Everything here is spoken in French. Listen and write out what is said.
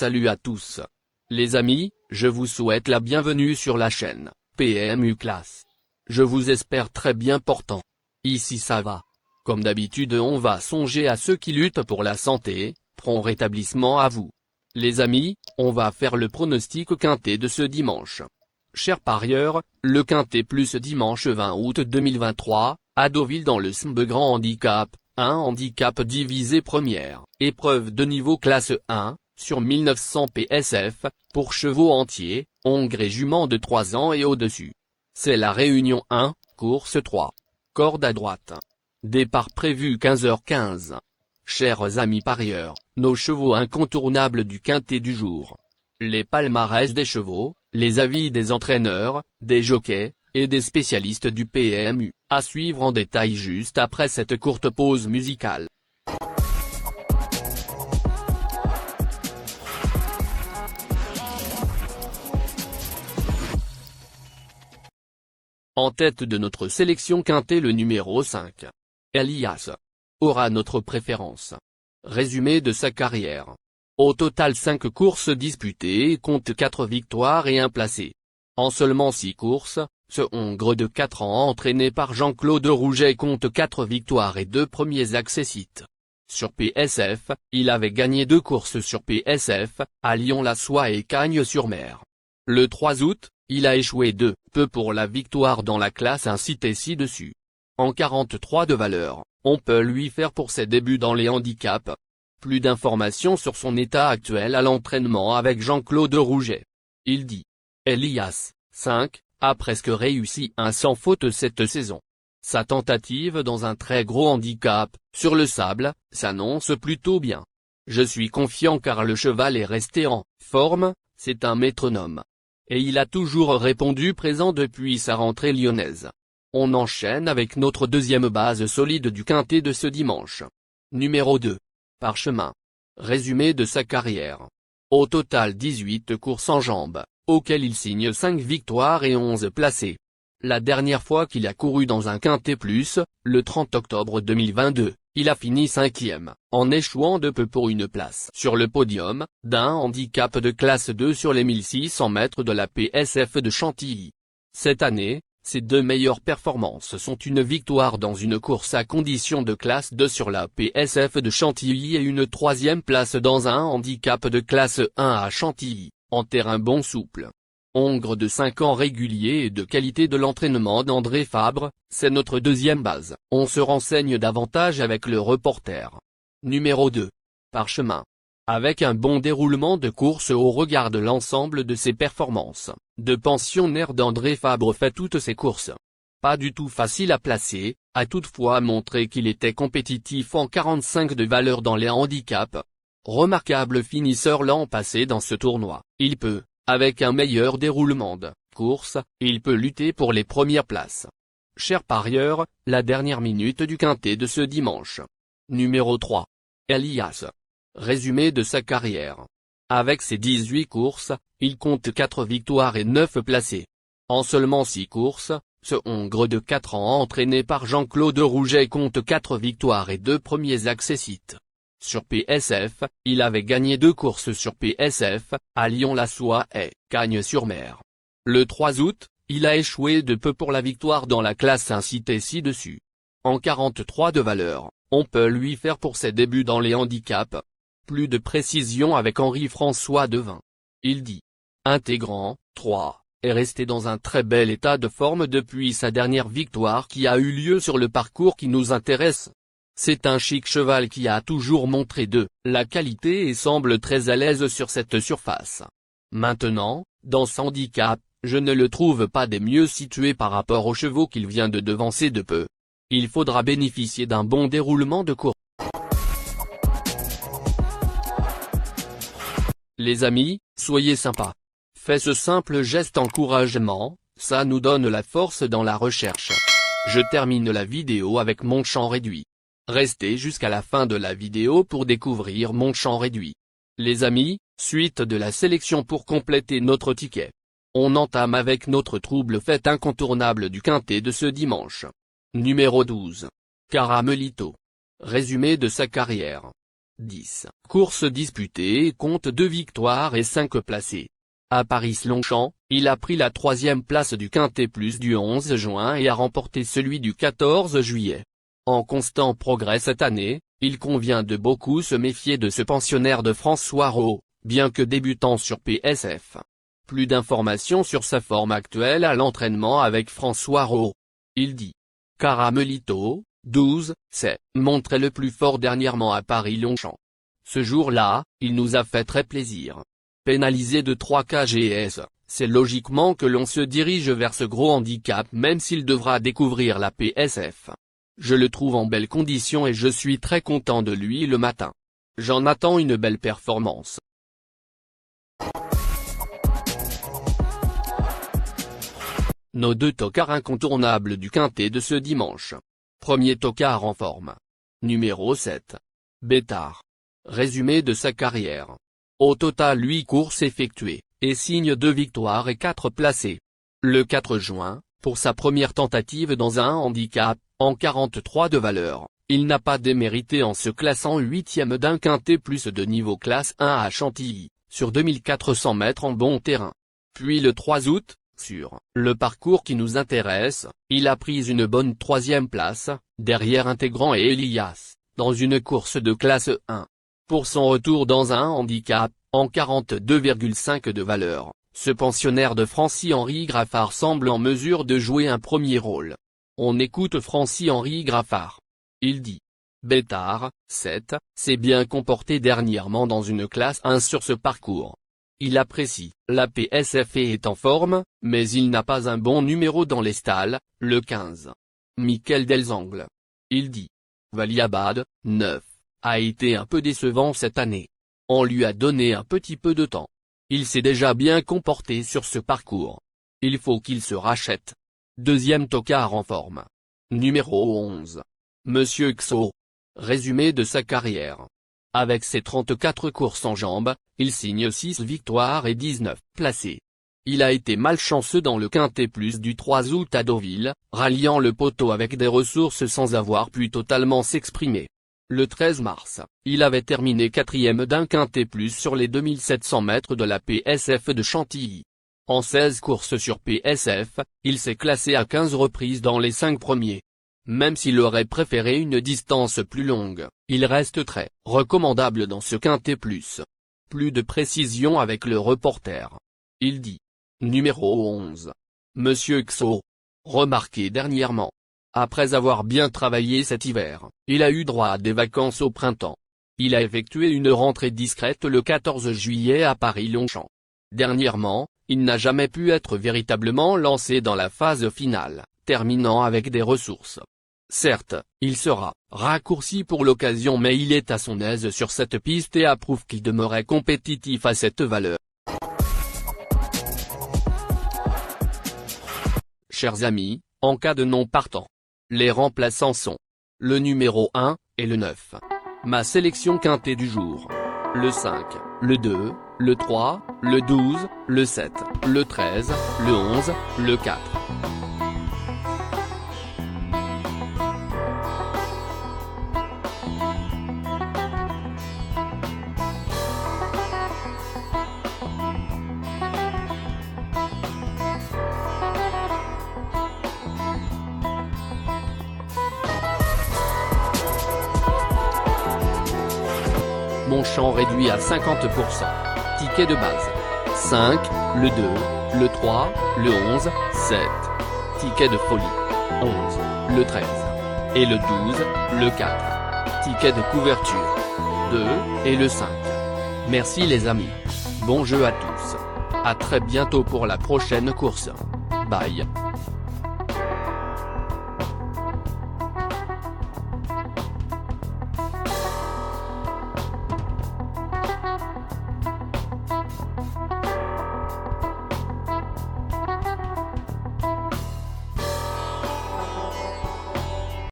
Salut à tous. Les amis, je vous souhaite la bienvenue sur la chaîne PMU Classe. Je vous espère très bien portant. Ici ça va. Comme d'habitude on va songer à ceux qui luttent pour la santé, prompt rétablissement à vous. Les amis, on va faire le pronostic quintet de ce dimanche. Chers parieurs, le quintet plus dimanche 20 août 2023, à Deauville dans le SMB Grand Handicap, un handicap divisé première, épreuve de niveau classe 1, sur 1900 PSF, pour chevaux entiers, hongres et juments de 3 ans et au-dessus. C'est la réunion 1, course 3. Corde à droite. Départ prévu 15h15. Chers amis parieurs, nos chevaux incontournables du quintet du jour. Les palmarès des chevaux, les avis des entraîneurs, des jockeys, et des spécialistes du PMU, à suivre en détail juste après cette courte pause musicale. En tête de notre sélection quintet le numéro 5. Elias. Aura notre préférence. Résumé de sa carrière. Au total 5 courses disputées et compte 4 victoires et 1 placé. En seulement 6 courses, ce Hongre de 4 ans entraîné par Jean-Claude Rouget compte 4 victoires et 2 premiers accessites. Sur PSF, il avait gagné 2 courses sur PSF, à Lyon-la-Soie et Cagnes-sur-Mer. Le 3 août, il a échoué de peu pour la victoire dans la classe incitée ci-dessus. En 43 de valeur, on peut lui faire pour ses débuts dans les handicaps. Plus d'informations sur son état actuel à l'entraînement avec Jean-Claude Rouget. Il dit. Elias, 5, a presque réussi un sans faute cette saison. Sa tentative dans un très gros handicap, sur le sable, s'annonce plutôt bien. Je suis confiant car le cheval est resté en forme, c'est un métronome. Et il a toujours répondu présent depuis sa rentrée lyonnaise. On enchaîne avec notre deuxième base solide du quintet de ce dimanche. Numéro 2. Parchemin. Résumé de sa carrière. Au total 18 courses en jambes, auxquelles il signe 5 victoires et 11 placés. La dernière fois qu'il a couru dans un quintet plus, le 30 octobre 2022, il a fini 5e, en échouant de peu pour une place sur le podium, d'un handicap de classe 2 sur les 1600 mètres de la PSF de Chantilly. Cette année, ses 2 meilleures performances sont une victoire dans une course à condition de classe 2 sur la PSF de Chantilly et une 3e place dans un handicap de classe 1 à Chantilly, en terrain bon souple. Hongre de 5 ans régulier et de qualité de l'entraînement d'André Fabre, c'est notre deuxième base. On se renseigne davantage avec le reporter. Numéro 2. Parchemin. Avec un bon déroulement de course au regard de l'ensemble de ses performances, de pensionnaire d'André Fabre fait toutes ses courses. Pas du tout facile à placer, a toutefois montré qu'il était compétitif en 45 de valeur dans les handicaps. Remarquable finisseur l'an passé dans ce tournoi, il peut, avec un meilleur déroulement de course, il peut lutter pour les premières places. Chers parieurs, la dernière minute du quintet de ce dimanche. Numéro 3. Elias. Résumé de sa carrière. Avec ses 18 courses, il compte 4 victoires et 9 placés. En seulement 6 courses, ce Hongre de 4 ans entraîné par Jean-Claude Rouget compte 4 victoires et 2 premiers accessites. Sur PSF, il avait gagné 2 courses sur PSF, à Lyon-la-Soie et Cagnes-sur-Mer. Le 3 août, il a échoué de peu pour la victoire dans la classe incitée ci-dessus. En 43 de valeur, on peut lui faire pour ses débuts dans les handicaps. Plus de précision avec Henri-François Devin. Il dit. Intégrant, 3, est resté dans un très bel état de forme depuis sa dernière victoire qui a eu lieu sur le parcours qui nous intéresse. C'est un chic cheval qui a toujours montré de la qualité et semble très à l'aise sur cette surface. Maintenant, dans ce handicap, je ne le trouve pas des mieux situés par rapport aux chevaux qu'il vient de devancer de peu. Il faudra bénéficier d'un bon déroulement de course. Les amis, soyez sympas. Faites ce simple geste encouragement, ça nous donne la force dans la recherche. Je termine la vidéo avec mon champ réduit. Restez jusqu'à la fin de la vidéo pour découvrir mon champ réduit. Les amis, suite de la sélection pour compléter notre ticket. On entame avec notre trouble fête incontournable du quintet de ce dimanche. Numéro 12. Caramelito. Résumé de sa carrière. 10 courses disputées et compte 2 victoires et 5 placés. À Paris-Longchamp, il a pris la 3e place du Quintet Plus du 11 juin et a remporté celui du 14 juillet. En constant progrès cette année, il convient de beaucoup se méfier de ce pensionnaire de François Rohaut, bien que débutant sur PSF. Plus d'informations sur sa forme actuelle à l'entraînement avec François Rohaut. Il dit. Caramelito, 12, s'est montré le plus fort dernièrement à Paris-Longchamp. Ce jour-là, il nous a fait très plaisir. Pénalisé de 3 kgs, c'est logiquement que l'on se dirige vers ce gros handicap même s'il devra découvrir la PSF. Je le trouve en belle condition et je suis très content de lui le matin. J'en attends une belle performance. Nos 2 tocards incontournables du Quintet de ce dimanche. Premier tocard en forme. Numéro 7. Bétard. Résumé de sa carrière. Au total 8 courses effectuées, et signe 2 victoires et 4 placés. Le 4 juin, pour sa première tentative dans un handicap, en 43 de valeur, il n'a pas démérité en se classant 8e d'un Quintet Plus de niveau classe 1 à Chantilly, sur 2400 mètres en bon terrain. Puis le 3 août, sur le parcours qui nous intéresse, il a pris une bonne 3e place, derrière Intégrant et Elias, dans une course de classe 1. Pour son retour dans un handicap, en 42,5 de valeur, ce pensionnaire de Francis-Henri Graffard semble en mesure de jouer un premier rôle. On écoute Francis-Henri Graffard. Il dit. Bétard, 7, s'est bien comporté dernièrement dans une classe 1 sur ce parcours. Il apprécie la PSF et est en forme, mais il n'a pas un bon numéro dans les stalles, le 15. Michael Delzangles. Il dit. Valiabad, 9. A été un peu décevant cette année. On lui a donné un petit peu de temps. Il s'est déjà bien comporté sur ce parcours. Il faut qu'il se rachète. Deuxième tocard en forme. Numéro 11. Monsieur Xo. Résumé de sa carrière. Avec ses 34 courses en jambes, il signe 6 victoires et 19 placés. Il a été malchanceux dans le Quintet Plus du 3 août à Deauville, ralliant le poteau avec des ressources sans avoir pu totalement s'exprimer. Le 13 mars, il avait terminé 4e d'un Quintet Plus sur les 2700 mètres de la PSF de Chantilly. En 16 courses sur PSF, il s'est classé à 15 reprises dans les 5 premiers. Même s'il aurait préféré une distance plus longue, il reste très recommandable dans ce Quintet Plus. Plus de précision avec le reporter. Il dit. Numéro 11. Monsieur Xo. Remarqué dernièrement. Après avoir bien travaillé cet hiver, il a eu droit à des vacances au printemps. Il a effectué une rentrée discrète le 14 juillet à Paris-Longchamp. Dernièrement, il n'a jamais pu être véritablement lancé dans la phase finale, terminant avec des ressources. Certes, il sera raccourci pour l'occasion mais il est à son aise sur cette piste et approuve qu'il demeurait compétitif à cette valeur. Chers amis, en cas de non partant, les remplaçants sont le numéro 1 et le 9. Ma sélection quintée du jour. Le 5, le 2, le 3, le 12, le 7, le 13, le 11, le 4. Mon champ réduit à 50%. Ticket de base. 5, le 2, le 3, le 11, 7. Ticket de folie. 11, le 13. Et le 12, le 4. Ticket de couverture. 2, et le 5. Merci les amis. Bon jeu à tous. À très bientôt pour la prochaine course. Bye.